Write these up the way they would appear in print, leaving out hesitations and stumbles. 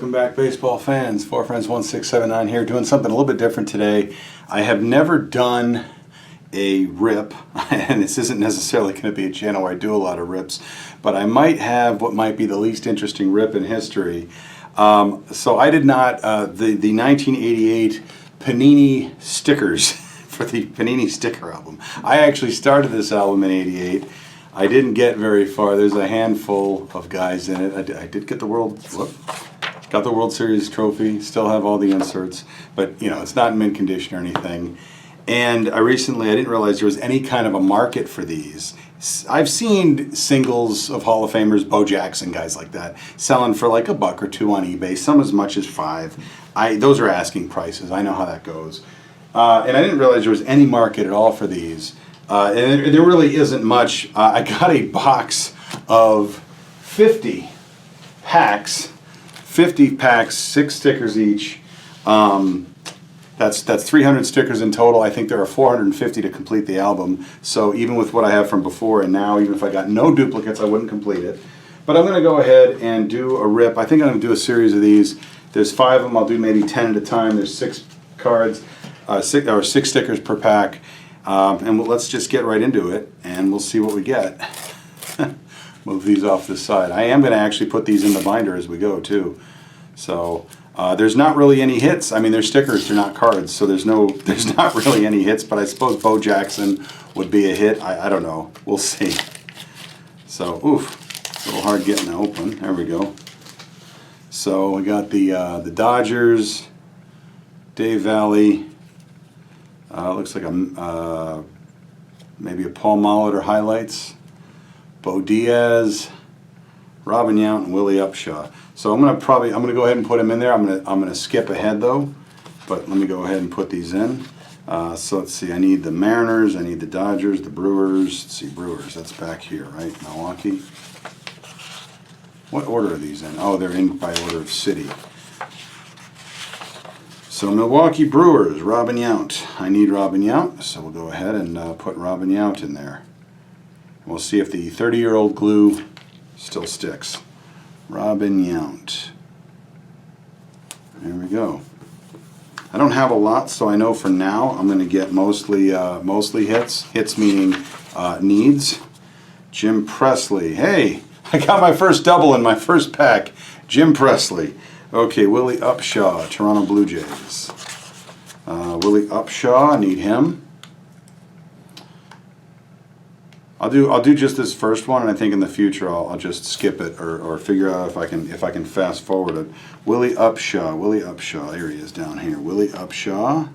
Welcome back, baseball fans. Four Friends 1679 here, doing something a little bit different today. I have never done a rip, and this isn't necessarily going to be a channel where I do a lot of rips, but I might have what might be the least interesting rip in history. So I did not, the 1988 Panini Stickers for the Panini Sticker album. I actually started this album in '88. I didn't get very far. There's a handful of guys in it. I did get the got the World Series trophy, still have all the inserts, but you know, it's not in mint condition or anything. And I didn't realize there was any kind of a market for these. I've seen singles of Hall of Famers, Bo Jackson, guys like that, selling for like $1 or $2 on eBay, some as much as $5. Those are asking prices. I know how that goes. And I didn't realize there was any market at all for these. And there really isn't much. I got a box of 50 packs, 6 stickers each. That's 300 stickers in total. I think there are 450 to complete the album. So even with what I have from before and now, even if I got no duplicates, I wouldn't complete it. But I'm going to go ahead and do a rip. I think I'm going to do a series of these. There's 5 of them. I'll do maybe 10 at a time. There's 6 cards, 6 stickers per pack. And let's just get right into it, and we'll see what we get. Move these off the side. I am going to actually put these in the binder as we go, too. So there's not really any hits. I mean, they're stickers, they're not cards, so there's not really any hits, but I suppose Bo Jackson would be a hit. I don't know. We'll see. So, oof, a little hard getting it open. There we go. So we got the Dodgers, Dave Valley. Looks like maybe a Paul Molitor highlights. Bo Diaz, Robin Yount, and Willie Upshaw. So I'm gonna go ahead and put them in there. I'm gonna skip ahead though, but let me go ahead and put these in. So let's see. I need the Mariners. I need the Dodgers, the Brewers. Let's see, Brewers. That's back here, right? Milwaukee. What order are these in? Oh, they're in by order of city. So Milwaukee Brewers, Robin Yount. I need Robin Yount, so we'll go ahead and put Robin Yount in there. We'll see if the 30-year-old glue still sticks. Robin Yount. There we go. I don't have a lot, so I know for now I'm going to get mostly hits. Hits meaning needs. Jim Presley. Hey, I got my first double in my first pack. Jim Presley. Okay, Willie Upshaw, Toronto Blue Jays. Willie Upshaw, I need him. I'll do just this first one, and I think in the future I'll just skip it or figure out if I can fast forward it. Willie Upshaw, here he is down here. Willie Upshaw.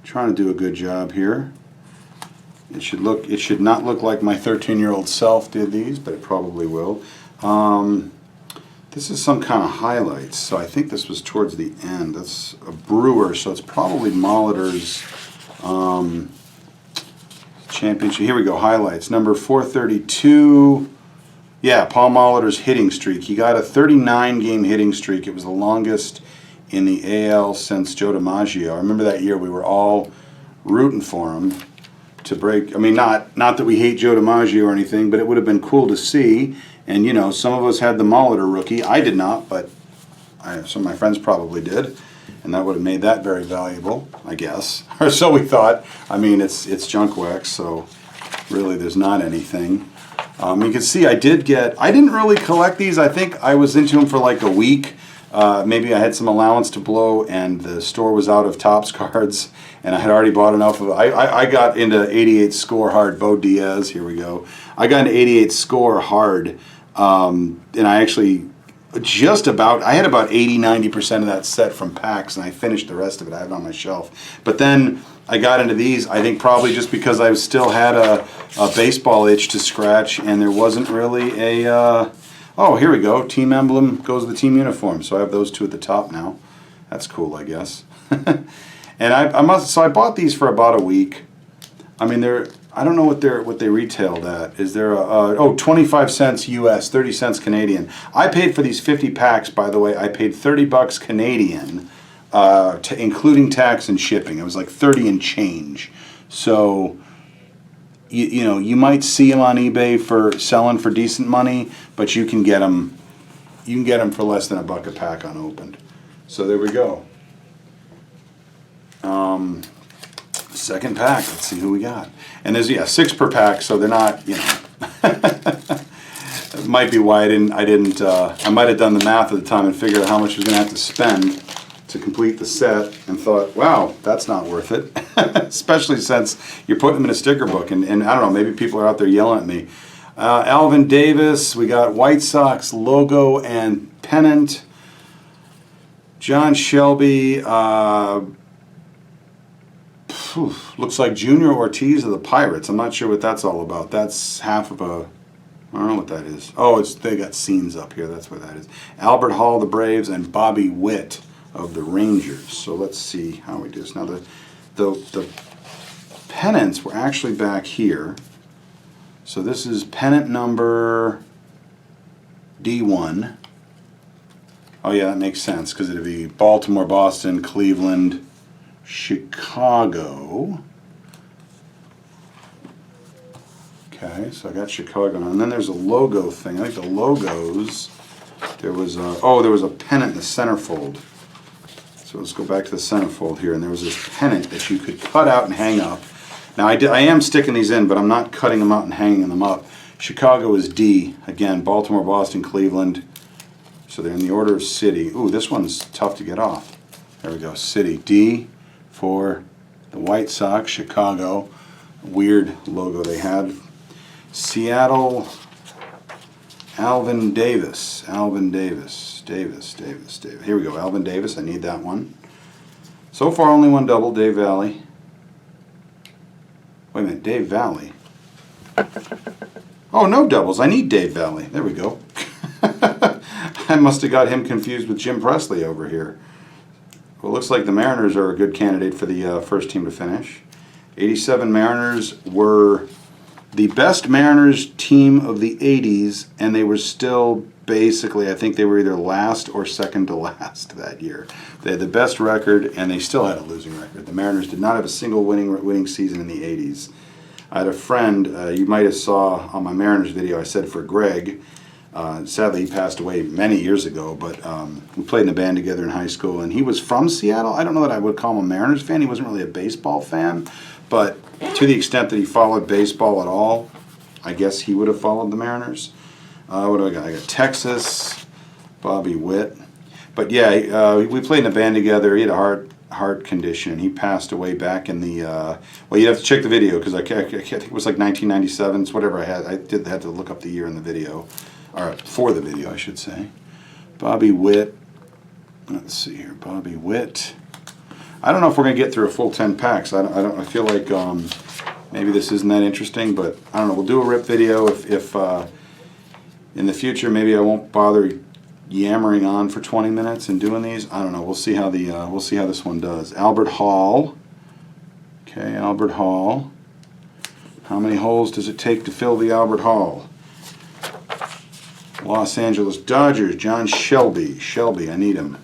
Trying to do a good job here. It should not look like my 13-year-old self did these, but it probably will. This is some kind of highlights, so I think this was towards the end. That's a Brewer, so it's probably Molitor's championship. Here we go, highlights. Number 432. Yeah, Paul Molitor's hitting streak. He got a 39-game hitting streak. It was the longest in the AL since Joe DiMaggio. I remember that year we were all rooting for him to break. I mean, not that we hate Joe DiMaggio or anything, but it would have been cool to see. And, you know, some of us had the Molitor rookie. I did not, but some of my friends probably did. And that would have made that very valuable, I guess. Or so we thought. I mean, it's junk wax, so really there's not anything. You can see I didn't really collect these. I think I was into them for like a week. Maybe I had some allowance to blow, and the store was out of Topps cards, and I had already bought enough of it. I got into 88 score hard. Bo Diaz, here we go. I got into 88 score hard. And I actually I had about 80-90% of that set from packs, and I finished the rest of it. I have it on my shelf. But then I got into these, I think probably just because I still had a baseball itch to scratch, and there wasn't really a, oh, here we go, team emblem goes with the team uniform. So I have those two at the top now. That's cool, I guess. And so I bought these for about a week. I mean, I don't know what they retailed at. Is there 25 cents US, 30 cents Canadian. I paid for these 50 packs, by the way. I paid $30 Canadian, including tax and shipping. It was like 30 and change. So you might see them on eBay for selling for decent money, but you can get them you can get them for less than $1 a pack unopened. So there we go. Second pack. Let's see who we got. And there's 6 per pack, so they're not, you know. It might be why I might have done the math at the time and figured out how much I was going to have to spend to complete the set, and thought, wow, that's not worth it. Especially since you're putting them in a sticker book, and I don't know, maybe people are out there yelling at me. Alvin Davis, we got White Sox logo and pennant. John Shelby, looks like Junior Ortiz of the Pirates. I'm not sure what that's all about. That's half of a, I don't know what that is. Oh, they got scenes up here. That's what that is. Albert Hall of the Braves and Bobby Witt of the Rangers. So let's see how we do this. Now the pennants were actually back here. So this is pennant number D1. Oh yeah, that makes sense because it'd be Baltimore, Boston, Cleveland, Chicago. Okay, so I got Chicago, and then there's a logo thing. I think the logos, there was a pennant in the centerfold. So let's go back to the centerfold here, and there was this pennant that you could cut out and hang up. Now I am sticking these in, but I'm not cutting them out and hanging them up. Chicago is D. Again, Baltimore, Boston, Cleveland. So they're in the order of city. Ooh, this one's tough to get off. There we go, city. D for the White Sox, Chicago. Weird logo they had. Seattle, Alvin Davis. Davis. Here we go, Alvin Davis. I need that one. So far, only one double, Dave Valley. Wait a minute, Dave Valley. Oh, no doubles. I need Dave Valley. There we go. I must have got him confused with Jim Presley over here. Well, it looks like the Mariners are a good candidate for the first team to finish. 87 Mariners were the best Mariners team of the 80s, and they were still basically, I think they were either last or second to last that year. They had the best record, and they still had a losing record. The Mariners did not have a single winning season in the 80s. I had a friend, you might have saw on my Mariners video, I said for Greg. Sadly, he passed away many years ago, but we played in a band together in high school, and he was from Seattle. I don't know that I would call him a Mariners fan. He wasn't really a baseball fan, but to the extent that he followed baseball at all, I guess he would have followed the Mariners. What do I got? I got Texas, Bobby Witt. But yeah, we played in a band together. He had a heart condition. He passed away back in the, well, you'd have to check the video because I think it was like 1997. It's whatever I had. I had to look up the year in the video. Or for the video, I should say. Bobby Witt. Let's see here. Bobby Witt. I don't know if we're going to get through a full 10 packs. I feel like maybe this isn't that interesting, but I don't know. We'll do a rip video if in the future maybe I won't bother yammering on for 20 minutes and doing these. I don't know. We'll see how this one does. Albert Hall. Okay, Albert Hall. How many holes does it take to fill the Albert Hall? Los Angeles Dodgers, John Shelby. I need him.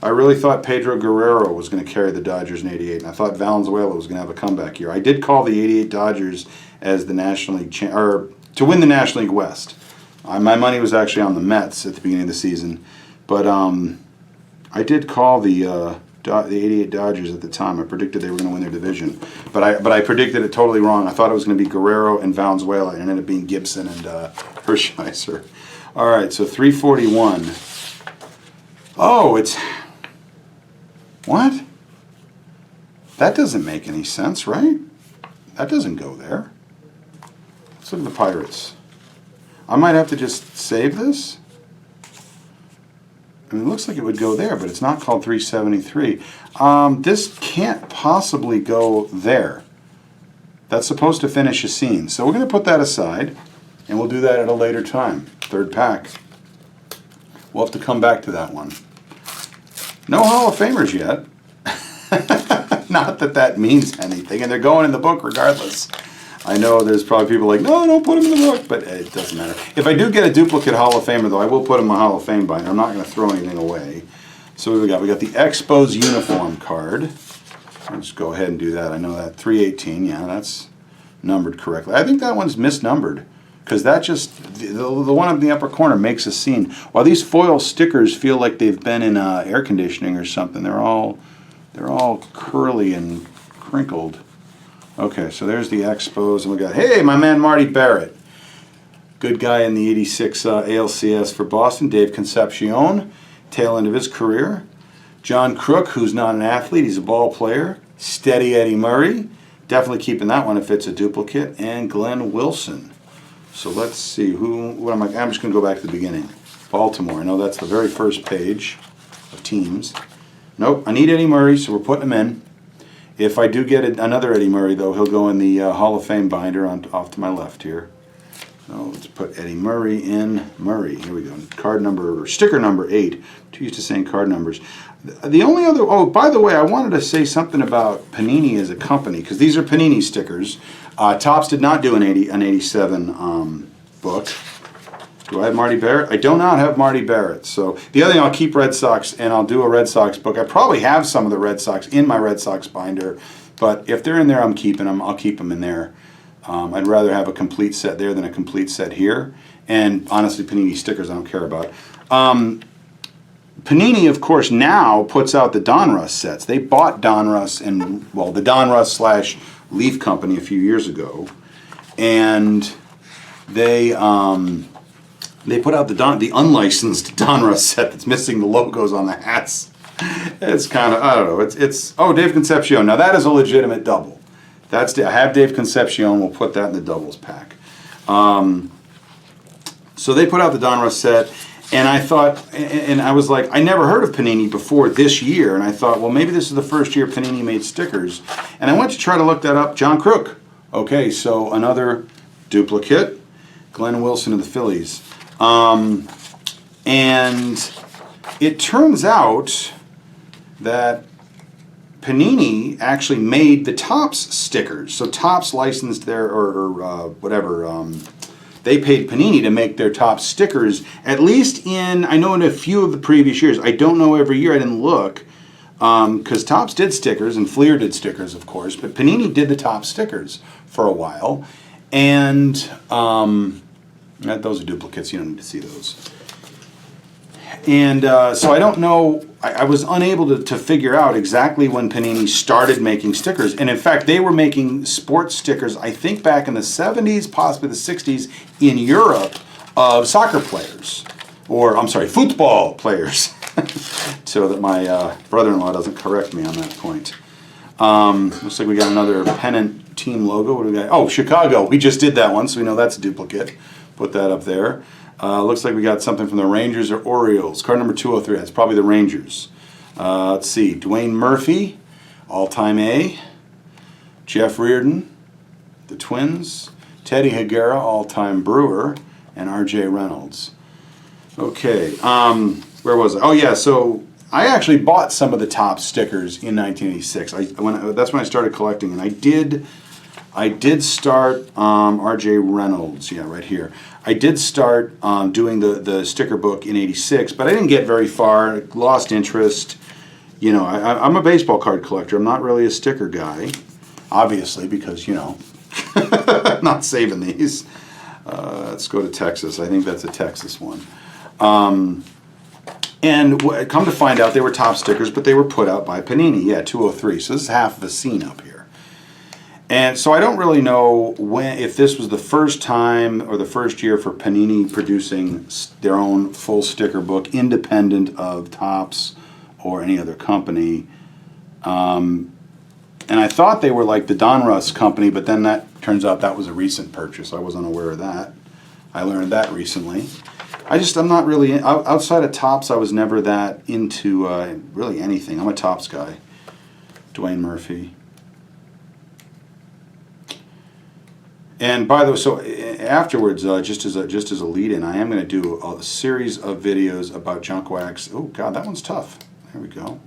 I really thought Pedro Guerrero was going to carry the Dodgers in '88, and I thought Valenzuela was going to have a comeback year. I did call the '88 Dodgers as the National League to win the National League West. My money was actually on the Mets at the beginning of the season, but I did call the '88 Dodgers at the time. I predicted they were going to win their division, but I predicted it totally wrong. I thought it was going to be Guerrero and Valenzuela, and it ended up being Gibson and Hershiser. All right, so 341. Oh, it's what? That doesn't make any sense, right? That doesn't go there. Let's look at the Pirates. I might have to just save this. I mean, it looks like it would go there, but it's not called 373. This can't possibly go there. That's supposed to finish a scene. So we're going to put that aside, and we'll do that at a later time. Third pack. We'll have to come back to that one. No Hall of Famers yet. Not that that means anything, and they're going in the book regardless. I know there's probably people like, no, don't put them in the book, but it doesn't matter. If I do get a duplicate Hall of Famer, though, I will put them in my Hall of Fame binder. I'm not going to throw anything away. So what we got? We got the Expos uniform card. I'll just go ahead and do that. I know that 318, yeah, that's numbered correctly. I think that one's misnumbered because that just, the one up in the upper corner makes a scene. While these foil stickers feel like they've been in air conditioning or something, they're all curly and crinkled. Okay, so there's the Expos, and we got, hey, my man Marty Barrett. Good guy in the 86 ALCS for Boston. Dave Concepcion, tail end of his career. John Crook, who's not an athlete, he's a ball player. Steady Eddie Murray, definitely keeping that one if it's a duplicate. And Glenn Wilson. So let's see, I'm just going to go back to the beginning. Baltimore, I know that's the very first page of teams. Nope, I need Eddie Murray, so we're putting him in. If I do get another Eddie Murray, though, he'll go in the Hall of Fame binder off to my left here. So let's put Eddie Murray in Murray. Here we go. Sticker number 8. Too used to saying card numbers. The only other, oh, by the way, I wanted to say something about Panini as a company, because these are Panini stickers. Topps did not do an 87 book. Do I have Marty Barrett? I do not have Marty Barrett. So the other thing, I'll keep Red Sox, and I'll do a Red Sox book. I probably have some of the Red Sox in my Red Sox binder, but if they're in there, I'm keeping them. I'll keep them in there. I'd rather have a complete set there than a complete set here. And honestly, Panini stickers I don't care about. Panini, of course, now puts out the Donruss sets. They bought Donruss and, well, the Donruss / Leaf Company a few years ago, and they put out the unlicensed Donruss set that's missing the logos on the hats. It's kind of, I don't know. It's oh, Dave Concepcion. Now that is a legitimate double. I have Dave Concepcion. We'll put that in the doubles pack. So they put out the Donruss set, and I thought, and I was like, I never heard of Panini before this year, and I thought, well, maybe this is the first year Panini made stickers. And I went to try to look that up. John Crook. Okay, so another duplicate. Glenn Wilson of the Phillies. And it turns out that Panini actually made the Topps stickers. So Topps licensed their, or whatever, they paid Panini to make their Topps stickers, at least I know in a few of the previous years. I don't know every year, I didn't look, because Topps did stickers, and Fleer did stickers, of course, but Panini did the Topps stickers for a while. And those are duplicates, you don't need to see those. And so I don't know, I was unable to figure out exactly when Panini started making stickers. And in fact, they were making sports stickers, I think back in the 70s, possibly the 60s, in Europe, of soccer players. Or, I'm sorry, football players. So that my brother-in-law doesn't correct me on that point. Looks like we got another pennant team logo. What do we got? Oh, Chicago. We just did that one, so we know that's a duplicate. Put that up there. Looks like we got something from the Rangers or Orioles. Card number 203. That's probably the Rangers. Let's see. Dwayne Murphy, all-time A. Jeff Reardon, the Twins. Teddy Higuera, all-time Brewer. And R.J. Reynolds. Okay. Where was I? Oh, yeah. So I actually bought some of the Topps stickers in 1986. That's when I started collecting, and I did start R.J. Reynolds, yeah, right here. I did start doing the sticker book in '86, but I didn't get very far. Lost interest. You know, I'm a baseball card collector. I'm not really a sticker guy, obviously, because, you know, I'm not saving these. Let's go to Texas. I think that's a Texas one. And come to find out, they were Topps stickers, but they were put out by Panini. Yeah, 203. So this is half of a scene up here. And so I don't really know if this was the first time or the first year for Panini producing their own full sticker book, independent of Topps or any other company. And I thought they were like the Donruss company, but then that turns out that was a recent purchase. I wasn't aware of that. I learned that recently. I'm not really, outside of Topps, I was never that into really anything. I'm a Topps guy. Dwayne Murphy. And by the way, so afterwards, just as a lead-in, I am going to do a series of videos about junk wax. Oh God, that one's tough. There we go.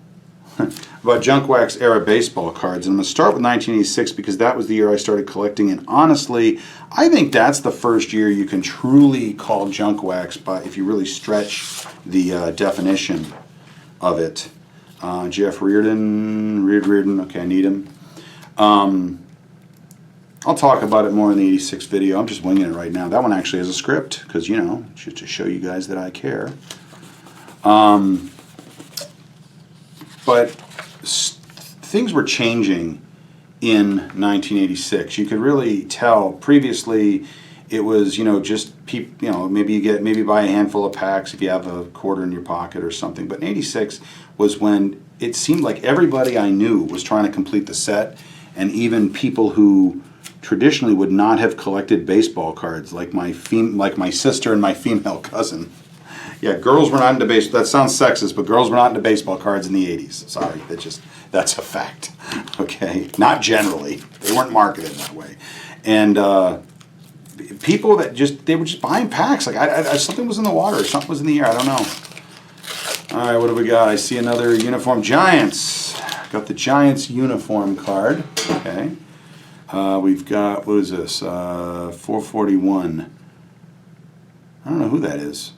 About junk wax era baseball cards, and I'm going to start with 1986 because that was the year I started collecting. And honestly, I think that's the first year you can truly call junk wax, but if you really stretch the definition of it. Jeff Reardon. Okay, I need him. I'll talk about it more in the 86 video. I'm just winging it right now. That one actually has a script because, you know, just to show you guys that I care. But things were changing in 1986. You could really tell. Previously, it was, you know, just people, you know, maybe buy a handful of packs if you have a quarter in your pocket or something. But in 86 was when it seemed like everybody I knew was trying to complete the set, and even people who traditionally would not have collected baseball cards, like my sister and my female cousin. Yeah, girls were not into baseball. That sounds sexist, but girls were not into baseball cards in the 80s. Sorry, that's a fact. Okay, not generally. They weren't marketed that way. And people they were just buying packs. Like something was in the water, or something was in the air. I don't know. All right, what do we got? I see another uniform. Giants. Got the Giants uniform card. Okay. We've got, what is this? 441. I don't know who that is.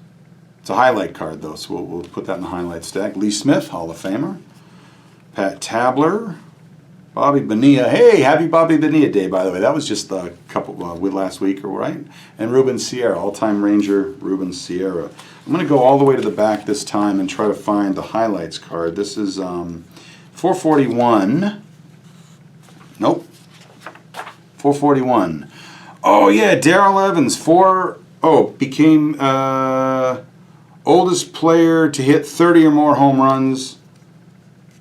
It's a highlight card, though, so we'll put that in the highlight stack. Lee Smith, Hall of Famer. Pat Tabler. Bobby Bonilla. Hey, happy Bobby Bonilla Day, by the way. That was just a couple, last week, right? And Ruben Sierra, all-time Ranger Ruben Sierra. I'm going to go all the way to the back this time and try to find the highlights card. This is 441. Nope. 441. Oh, yeah, Darrell Evans. Became oldest player to hit 30 or more home runs.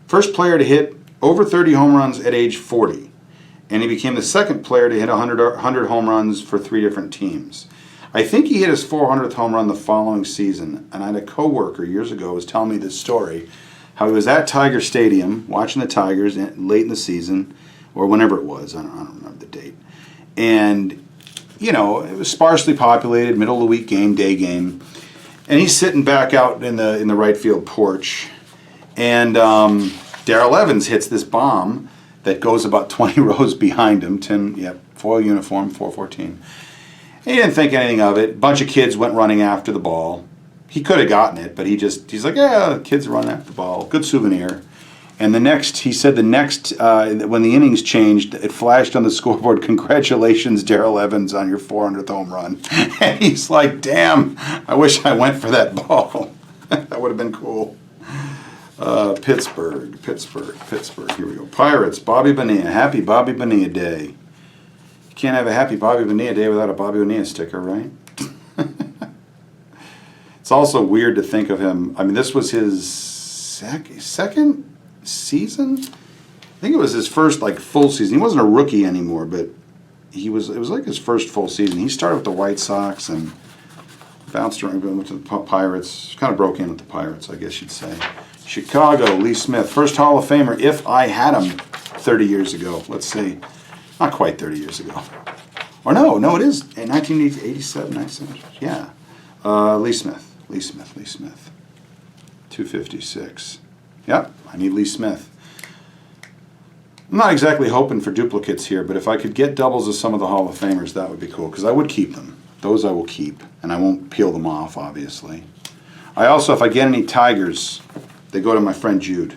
First player to hit over 30 home runs at age 40. And he became the second player to hit 100 home runs for 3 different teams. I think he hit his 400th home run the following season. And I had a coworker years ago who was telling me this story, how he was at Tiger Stadium watching the Tigers late in the season, or whenever it was. I don't remember the date. And, you know, it was sparsely populated, middle of the week game, day game. And he's sitting back out in the right field porch. And Darrell Evans hits this bomb that goes about 20 rows behind him. Foil uniform, 414. He didn't think anything of it. A bunch of kids went running after the ball. He could have gotten it, but he's like, yeah, the kids run after the ball. Good souvenir. And he said when the innings changed, it flashed on the scoreboard, congratulations, Darrell Evans, on your 400th home run. And he's like, damn, I wish I went for that ball. That would have been cool. Pittsburgh. Here we go. Pirates, Bobby Bonilla. Happy Bobby Bonilla Day. You can't have a happy Bobby Bonilla Day without a Bobby Bonilla sticker, right? It's also weird to think of him. I mean, this was his second season. I think it was his first full season. He wasn't a rookie anymore, but it was like his first full season. He started with the White Sox and bounced around, went to the Pirates. Kind of broke in with the Pirates, I guess you'd say. Chicago, Lee Smith, first Hall of Famer if I had him 30 years ago. Let's see, not quite 30 years ago. Or no, it is in 1987. Yeah, Lee Smith. 256. Yep, I need Lee Smith. I'm not exactly hoping for duplicates here, but if I could get doubles of some of the Hall of Famers, that would be cool, because I would keep them. Those I will keep, and I won't peel them off, obviously. I also, if I get any Tigers, they go to my friend Jude,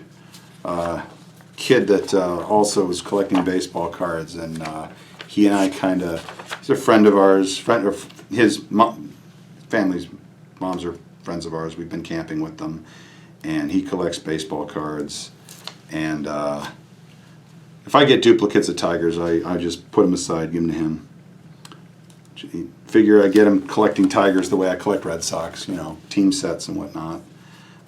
kid that also was collecting baseball cards, and he and I he's a friend of ours, his family's moms are friends of ours. We've been camping with them, and he collects baseball cards. And if I get duplicates of Tigers, I just put them aside, give them to him. Figure I get him collecting Tigers the way I collect Red Sox, team sets and whatnot.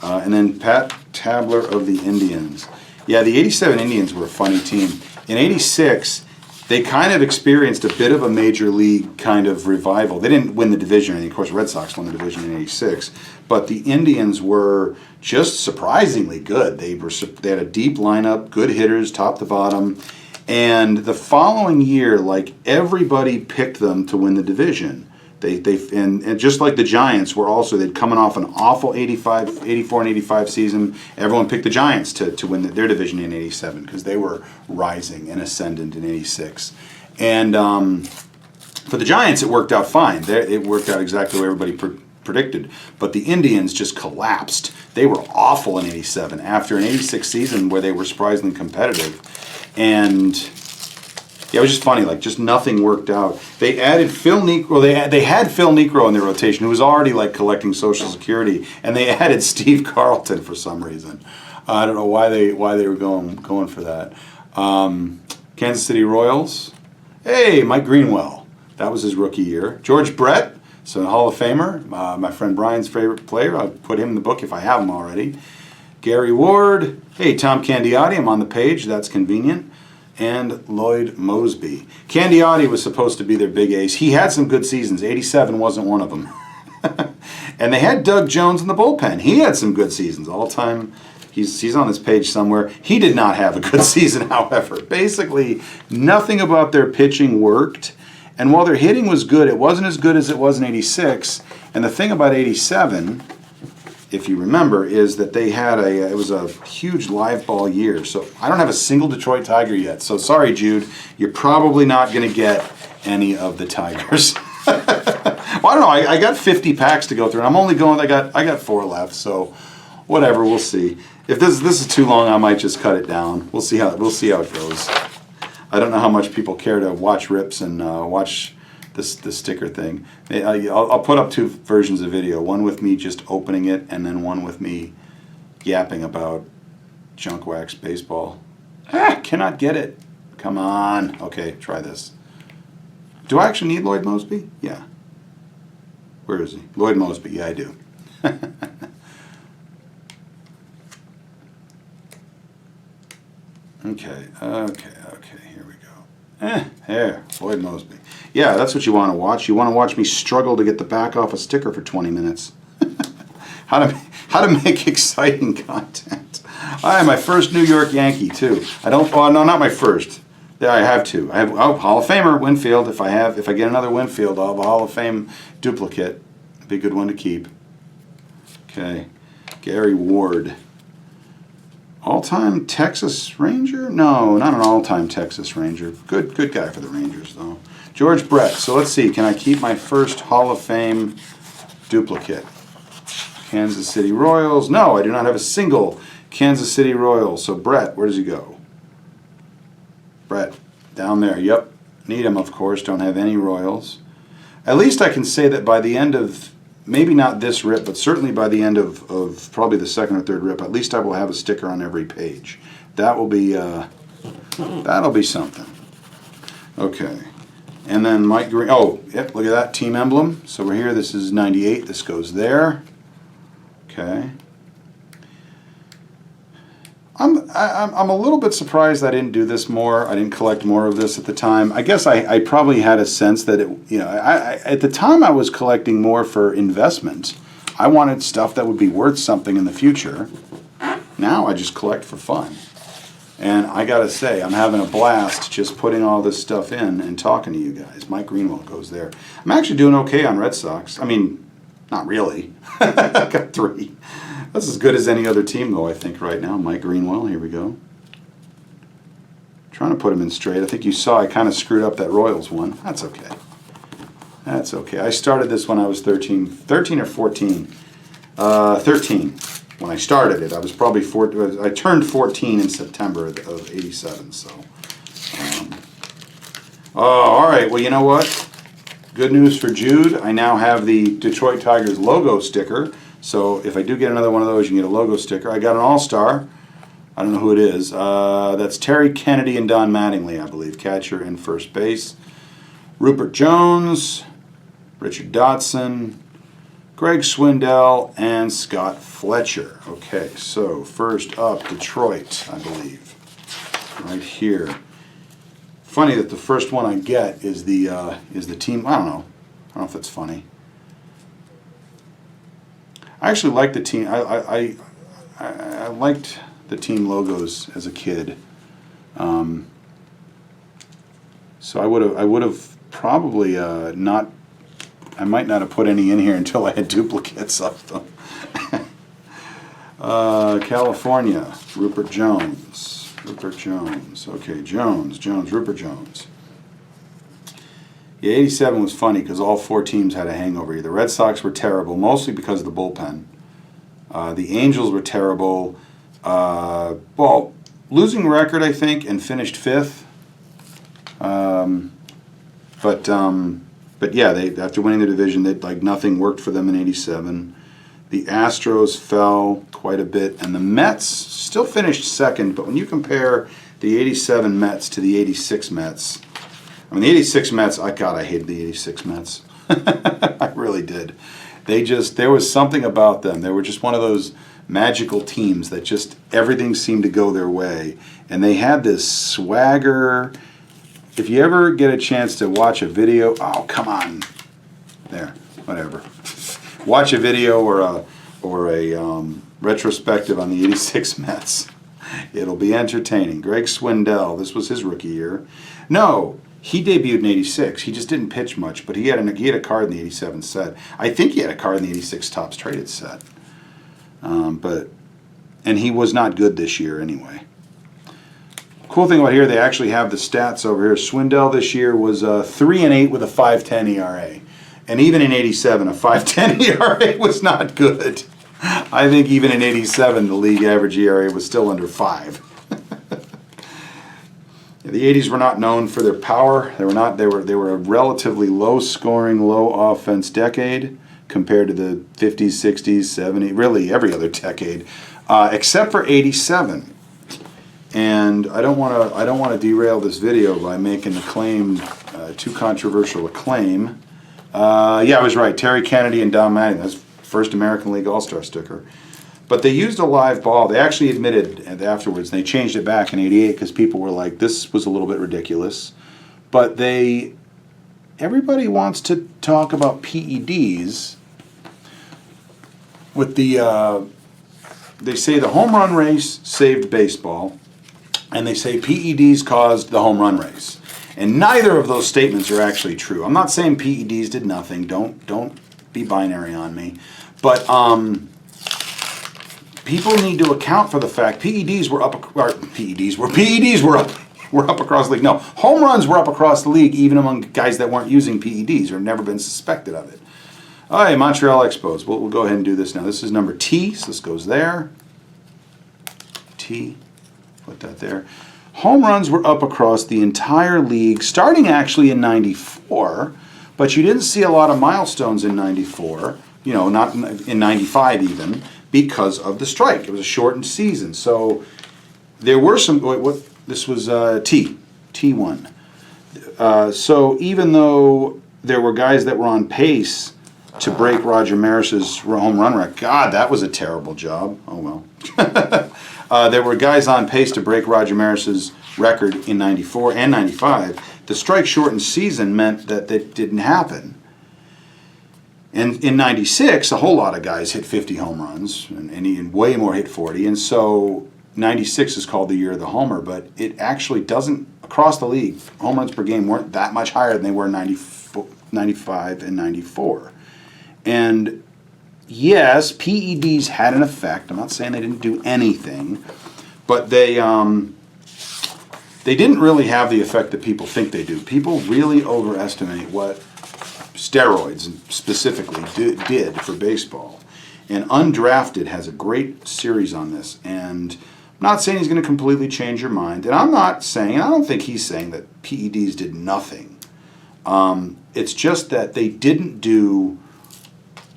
And then Pat Tabler of the Indians. Yeah, the 87 Indians were a funny team. In 86, they kind of experienced a bit of a major league kind of revival. They didn't win the division. Of course, Red Sox won the division in 86. But the Indians were just surprisingly good. They had a deep lineup, good hitters, top to bottom. And the following year, everybody picked them to win the division. And just like the Giants they'd coming off an awful 84 and 85 season. Everyone picked the Giants to win their division in 87 because they were rising and ascendant in 86. And for the Giants, it worked out fine. It worked out exactly what everybody predicted. But the Indians just collapsed. They were awful in 87 after an 86 season where they were surprisingly competitive. And Yeah, it was just funny. Like, just nothing worked out. They added Phil Necro. They had Phil Necro in their rotation, who was already like collecting Social Security, and they added Steve Carlton for some reason. I don't know why they were going for that. Kansas City Royals. Hey, Mike Greenwell. That was his rookie year. George Brett, so Hall of Famer. My friend Brian's favorite player. I'll put him in the book if I have him already. Gary Ward. Hey, Tom Candiotti. I'm on the page. That's convenient. And Lloyd Mosby. Candiotti was supposed to be their big ace. He had some good seasons. 87 wasn't one of them. And they had Doug Jones in the bullpen. He had some good seasons. All time. He's on this page somewhere. He did not have a good season, however. Basically, nothing about their pitching worked. And while their hitting was good, it wasn't as good as it was in 86. And the thing about 87, if you remember, is that they had it was a huge live ball year. So I don't have a single Detroit Tiger yet. So sorry, Jude, you're probably not going to get any of the Tigers. Well, I don't know. I got 50 packs to go through, and I'm only going. I got 4 left. So whatever, we'll see. If this is too long, I might just cut it down. We'll see how it goes. I don't know how much people care to watch rips and watch the sticker thing. I'll put up 2 versions of video. One with me just opening it, and then one with me yapping about junk wax baseball. Cannot get it. Come on. Okay, try this. Do I actually need Lloyd Mosby? Yeah. Where is he? Lloyd Mosby. Yeah, I do. Okay, here we go. There, Lloyd Mosby. Yeah, that's what you want to watch. You want to watch me struggle to get the back off a sticker for 20 minutes. How to make exciting content. I have my first New York Yankee, too. No, not my first. Yeah, I have 2. I have Hall of Famer, Winfield. If I get another Winfield, I'll have a Hall of Fame duplicate. It'd be a good one to keep. Okay, Gary Ward. All-time Texas Ranger? No, not an all-time Texas Ranger. Good guy for the Rangers, though. George Brett. So let's see. Can I keep my first Hall of Fame duplicate? Kansas City Royals. No, I do not have a single Kansas City Royals. So Brett, where does he go? Brett, down there. Yep. Need him, of course. Don't have any Royals. At least I can say that by the end of... Maybe not this rip, but certainly by the end of probably the 2nd or 3rd rip, at least I will have a sticker on every page. That'll be something. Okay. And then Mike Green. Oh, yep, look at that team emblem. So we're here. This is 98. This goes there. Okay. I'm a little bit surprised I didn't do this more. I didn't collect more of this at the time. I guess I probably had a sense that at the time I was collecting more for investment. I wanted stuff that would be worth something in the future. Now I just collect for fun. And I gotta say, I'm having a blast just putting all this stuff in and talking to you guys. Mike Greenwell goes there. I'm actually doing okay on Red Sox. I mean, not really. I got 3. That's as good as any other team, though, I think, right now. Mike Greenwell, here we go. Trying to put him in straight. I think you saw I kind of screwed up that Royals one. That's okay. That's okay. I started this when I was 13 or 14. 13 when I started it. I was probably I turned 14 in September of 87, so. All right, well, you know what? Good news for Jude. I now have the Detroit Tigers logo sticker. So if I do get another one of those, you can get a logo sticker. I got an all-star. I don't know who it is. That's Terry Kennedy and Don Mattingly, I believe. Catcher and first base. Rupert Jones, Richard Dotson, Greg Swindell, and Scott Fletcher. Okay, so first up, Detroit, I believe. Right here. Funny that the first one I get is the team. I don't know if that's funny. I actually liked the team. I liked the team logos as a kid. So I would have probably not. I might not have put any in here until I had duplicates of them. California, Rupert Jones. Okay, Rupert Jones. Yeah, 87 was funny because all 4 teams had a hangover. The Red Sox were terrible, mostly because of the bullpen. The Angels were terrible. Well, losing record, I think, and finished 5th. But yeah, they after winning the division, they like nothing worked for them in '87. The Astros fell quite a bit, and the Mets still finished second. But when you compare the '87 Mets to the '86 Mets, I mean the '86 Mets, I hated the '86 Mets. I really did. There was something about them. They were just one of those magical teams that just everything seemed to go their way, and they had this swagger. If you ever get a chance to watch a video, oh come on, there, whatever. Watch a video or a retrospective on the '86 Mets. It'll be entertaining. Greg Swindell, this was his rookie year. No, he debuted in '86. He just didn't pitch much, but he had a card in the '87 set. I think he had a card in the '86 Topps Traded set. And he was not good this year anyway. Cool thing about here, they actually have the stats over here. Swindell this year was 3-8 with a 5.10 ERA. And even in '87, a 5.10 ERA was not good. I think even in '87, the league average ERA was still under 5. The '80s were not known for their power. They were a relatively low-scoring, low-offense decade compared to the '50s, '60s, '70s, really every other decade, except for '87. And I don't want to derail this video by making the claim too controversial a claim. Yeah, I was right. Terry Kennedy and Don Mattingly. That's first American League All-Star sticker. But they used a live ball. They actually admitted afterwards, and they changed it back in '88 because people were like, this was a little bit ridiculous. But everybody wants to talk about PEDs with they say the home run race saved baseball, and they say PEDs caused the home run race. And neither of those statements are actually true. I'm not saying PEDs did nothing. Don't be binary on me. But people need to account for the fact PEDs were up across the league. No, home runs were up across the league, even among guys that weren't using PEDs or never been suspected of it. All right, Montreal Expos. We'll go ahead and do this now. This is number T, so this goes there. T, put that there. Home runs were up across the entire league, starting actually in '94, but you didn't see a lot of milestones in '94, not in '95 even, because of the strike. It was a shortened season. So there were some, this was T1. So even though there were guys that were on pace to break Roger Maris's home run record, God, that was a terrible job. Oh well. There were guys on pace to break Roger Maris's record in '94 and '95. The strike shortened season meant that didn't happen. And in '96, a whole lot of guys hit 50 home runs, and way more hit 40. And so '96 is called the year of the homer, but it actually doesn't, across the league, home runs per game weren't that much higher than they were in '95 and '94. And yes, PEDs had an effect. I'm not saying they didn't do anything, but they didn't really have the effect that people think they do. People really overestimate what steroids specifically did for baseball. And Undrafted has a great series on this. And I'm not saying he's going to completely change your mind. And I'm not saying, I don't think he's saying that PEDs did nothing. It's just that they didn't do.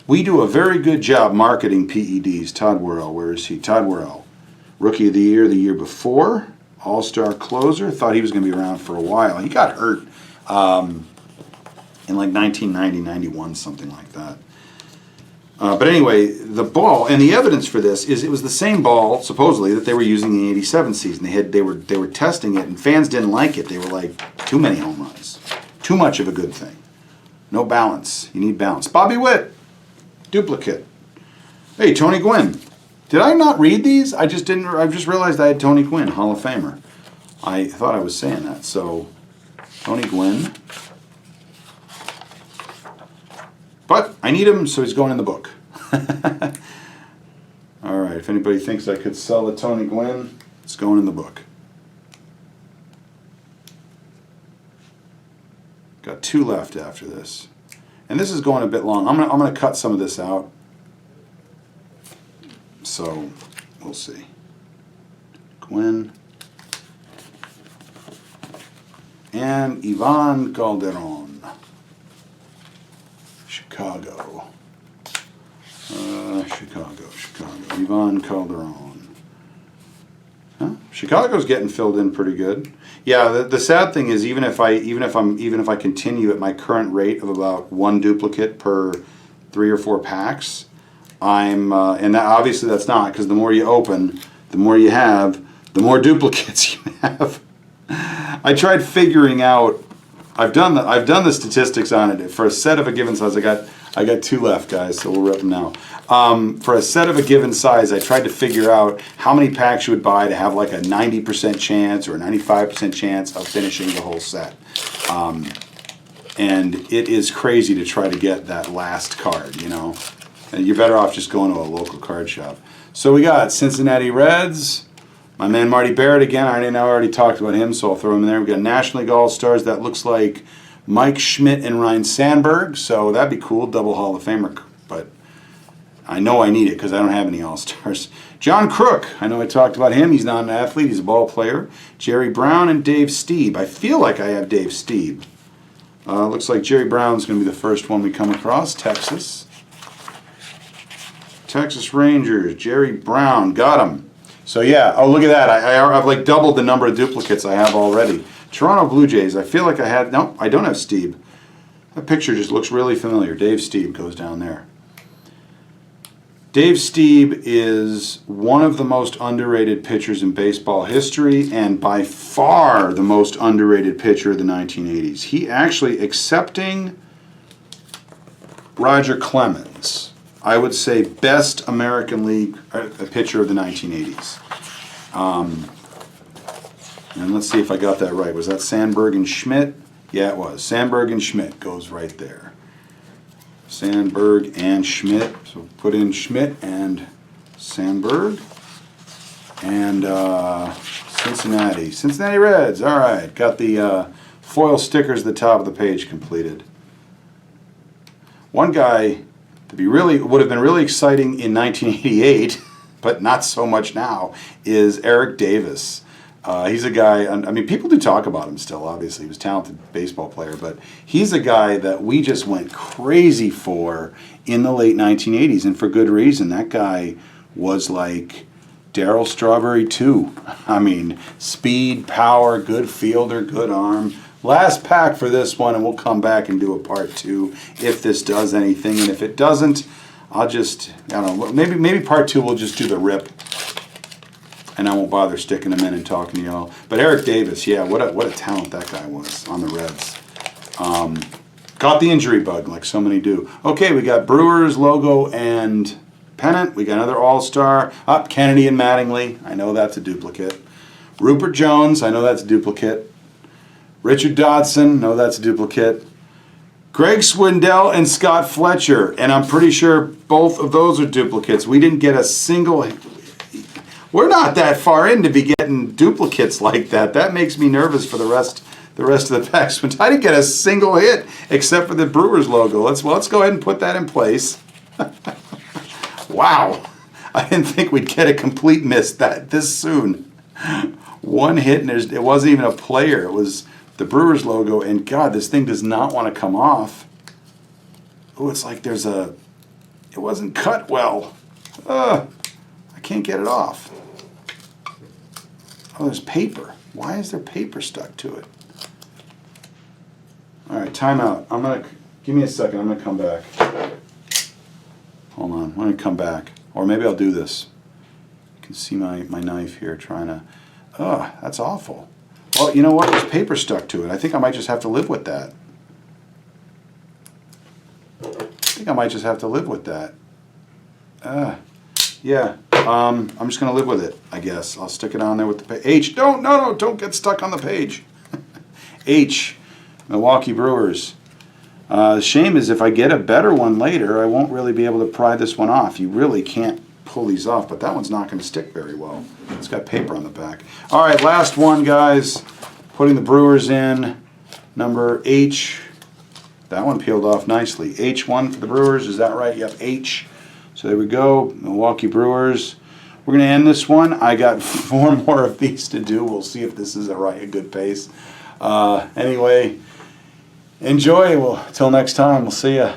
We do a very good job marketing PEDs. Todd Worrell, where is he? Todd Worrell, Rookie of the year before, All-Star closer. Thought he was going to be around for a while. He got hurt in like 1990, 91, something like that. But anyway, the ball, and the evidence for this is it was the same ball, supposedly, that they were using in the '87 season. They were testing it, and fans didn't like it. They were like, too many home runs. Too much of a good thing. No balance. You need balance. Bobby Witt, duplicate. Hey, Tony Gwynn. Did I not read these? I just realized I had Tony Gwynn, Hall of Famer. I thought I was saying that. So, Tony Gwynn. But I need him, so he's going in the book. All right, if anybody thinks I could sell a Tony Gwynn, it's going in the book. Got 2 left after this. And this is going a bit long. I'm gonna cut some of this out. So, we'll see. Gwynn. and Ivan Calderon. Chicago. Chicago. Ivan Calderon. Huh? Chicago's getting filled in pretty good. Yeah, the sad thing is even if I continue at my current rate of about 1 duplicate per 3 or 4 packs, and that obviously that's not, because the more you open, the more you have, the more duplicates you have. I tried figuring out. I've done the statistics on it for a set of a given size. I got 2 left, guys, so we'll rip them now. For a set of a given size, I tried to figure out how many packs you would buy to have like a 90% chance or a 95% chance of finishing the whole set. And it is crazy to try to get that last card, you know. And you're better off just going to a local card shop. So we got Cincinnati Reds. My man Marty Barrett again. I already talked about him, so I'll throw him in there. We got National League All-Stars. That looks like Mike Schmidt and Ryan Sandberg, so that'd be cool, double Hall of Famer. But I know I need it because I don't have any All-Stars. John Crook. I know I talked about him. He's not an athlete. He's a ball player. Jerry Brown and Dave Stieb. I feel like I have Dave Stieb. Looks like Jerry Brown's going to be the first one we come across. Texas. Texas Rangers. Jerry Brown. Got him. So yeah, oh look at that, I've like doubled the number of duplicates I have already. Toronto Blue Jays, I feel like I had, no, I don't have Stieb. That picture just looks really familiar. Dave Stieb goes down there. Dave Stieb is one of the most underrated pitchers in baseball history and by far the most underrated pitcher of the 1980s. He actually, excepting Roger Clemens, I would say best American League pitcher of the 1980s. And let's see if I got that right. Was that Sandberg and Schmidt? Yeah, it was. Sandberg and Schmidt goes right there. Sandberg and Schmidt. So put in Schmidt and Sandberg. And Cincinnati. Cincinnati Reds. All right. Got the foil stickers at the top of the page completed. One guy would have been really exciting in 1988, but not so much now, is Eric Davis. He's a guy, I mean, people do talk about him still, obviously. He was a talented baseball player, but he's a guy that we just went crazy for in the late 1980s, and for good reason. That guy was like Darryl Strawberry too. I mean, speed, power, good fielder, good arm. Last pack for this one, and we'll come back and do a part 2 if this does anything. And if it doesn't, I'll just, I don't know, maybe part 2 we'll just do the rip, and I won't bother sticking them in and talking to y'all. But Eric Davis, yeah, what a talent that guy was on the Reds. Got the injury bug like so many do. Okay, we got Brewers logo and pennant. We got another All-Star. Up Kennedy and Mattingly. I know that's a duplicate. Rupert Jones. I know that's a duplicate. Richard Dodson, no, that's a duplicate. Greg Swindell and Scott Fletcher, and I'm pretty sure both of those are duplicates. We didn't get a single. We're not that far in to be getting duplicates like that. That makes me nervous for the rest of the packs. I didn't get a single hit except for the Brewers logo. Let's go ahead and put that in place. Wow, I didn't think we'd get a complete miss this soon. One hit, and it wasn't even a player. It was the Brewers logo, and God, this thing does not want to come off. Oh, it's like it wasn't cut well. I can't get it off. Oh, there's paper. Why is there paper stuck to it? All right, time out. Give me a second. I'm gonna come back. Hold on, I'm gonna come back. Or maybe I'll do this. You can see my knife here trying to, that's awful. Well, you know what? There's paper stuck to it. I think I might just have to live with that. Yeah. I'm just going to live with it, I guess. I'll stick it on there with the page. H. Don't get stuck on the page. H. Milwaukee Brewers. The shame is if I get a better one later, I won't really be able to pry this one off. You really can't pull these off, but that one's not going to stick very well. It's got paper on the back. All right, last one, guys. Putting the Brewers in. Number H. That one peeled off nicely. H1 for the Brewers. Is that right? Yep, H. So there we go. Milwaukee Brewers. We're going to end this one. I got 4 more of these to do. We'll see if this is a good pace. Anyway, enjoy. Well, till next time, we'll see ya.